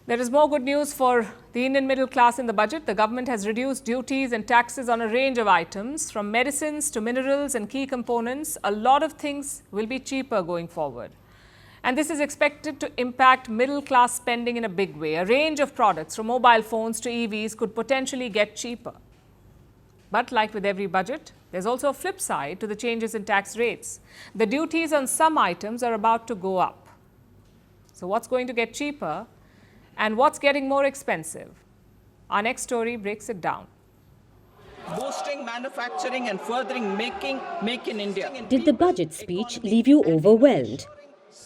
There is more good news for the Indian middle class in the budget. The government has reduced duties and taxes on a range of items, from medicines to minerals and key components. A lot of things will be cheaper going forward. And this is expected to impact middle class spending in a big way. A range of products, from mobile phones to EVs, could potentially get cheaper. But like with every budget, there's also a flip side to the changes in tax rates. The duties on some items are about to go up. So what's going to get cheaper? And what's getting more expensive? Our next story breaks it down. Boosting manufacturing and furthering Make in India. Did the budget speech leave you overwhelmed?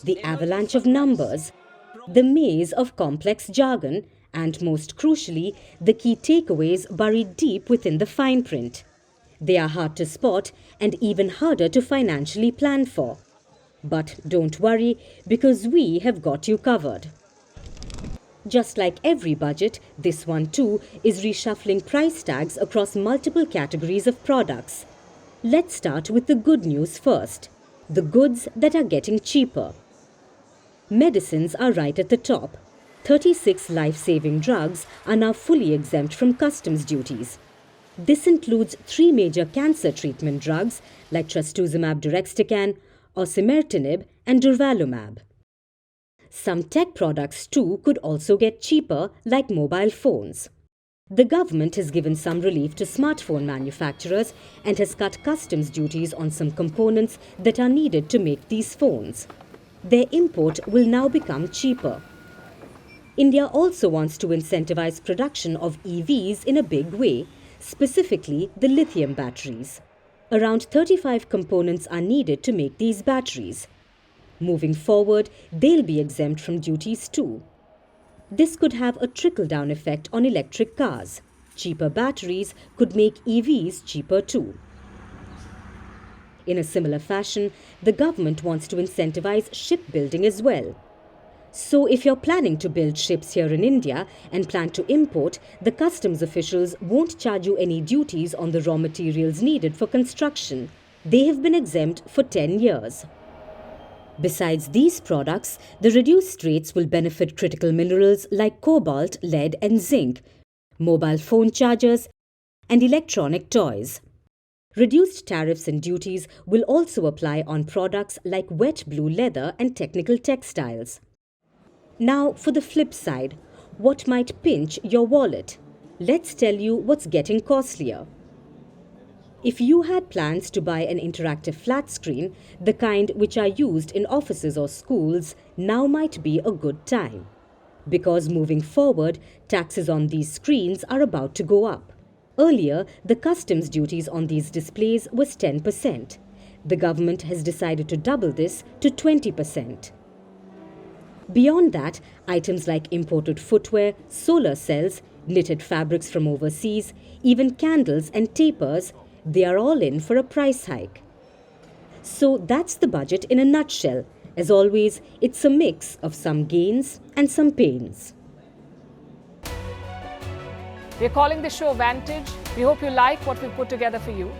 The avalanche of numbers, the maze of complex jargon, and most crucially, the key takeaways buried deep within the fine print. They are hard to spot and even harder to financially plan for. But don't worry, because we have got you covered. Just like every budget, this one too is reshuffling price tags across multiple categories of products. Let's start with the good news first. The goods that are getting cheaper. Medicines are right at the top. 36 life-saving drugs are now fully exempt from customs duties. This includes 3 major cancer treatment drugs like trastuzumab deruxtecan, osimertinib and durvalumab. Some tech products too could also get cheaper, like mobile phones. The government has given some relief to smartphone manufacturers and has cut customs duties on some components that are needed to make these phones. Their import will now become cheaper. India also wants to incentivize production of EVs in a big way, specifically the lithium batteries. Around 35 components are needed to make these batteries. Moving forward, they'll be exempt from duties too. This could have a trickle-down effect on electric cars. Cheaper batteries could make EVs cheaper too. In a similar fashion, the government wants to incentivize shipbuilding as well. So if you're planning to build ships here in India and plan to import, the customs officials won't charge you any duties on the raw materials needed for construction. They have been exempt for 10 years. Besides these products, the reduced rates will benefit critical minerals like cobalt, lead and zinc, mobile phone chargers and electronic toys. Reduced tariffs and duties will also apply on products like wet blue leather and technical textiles. Now for the flip side, what might pinch your wallet? Let's tell you what's getting costlier. If you had plans to buy an interactive flat screen, the kind which are used in offices or schools, now might be a good time. Because moving forward, taxes on these screens are about to go up. Earlier, the customs duties on these displays was 10%. The government has decided to double this to 20%. Beyond that, items like imported footwear, solar cells, knitted fabrics from overseas, even candles and tapers, they are all in for a price hike. So that's the budget in a nutshell. As always, it's a mix of some gains and some pains. We're calling the show Vantage. We hope you like what we put together for you.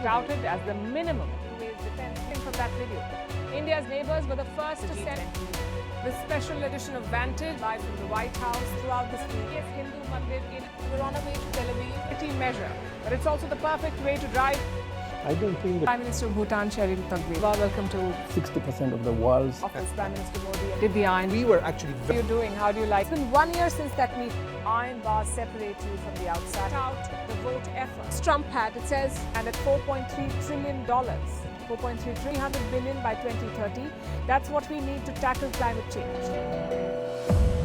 Touted as the minimum defense from that video. India's neighbors were the first to send the special edition of Vantage live from the White House throughout this week. Yes, Hindu Mandir in we're on our way to Tel Aviv. City measure, but it's also the perfect way to drive. I don't think that Prime Minister of Bhutan, Sherin Tagwe. Welcome to 60% of the world's Office. Prime Minister Modi did the iron. we were actually How are you doing? How do you like? It's been 1 year since that meeting. Iron bars separate you from the outside. Out the vote efforts. Trump had, it says, and at $4.3 trillion. 300 billion by 2030. That's what we need to tackle climate change.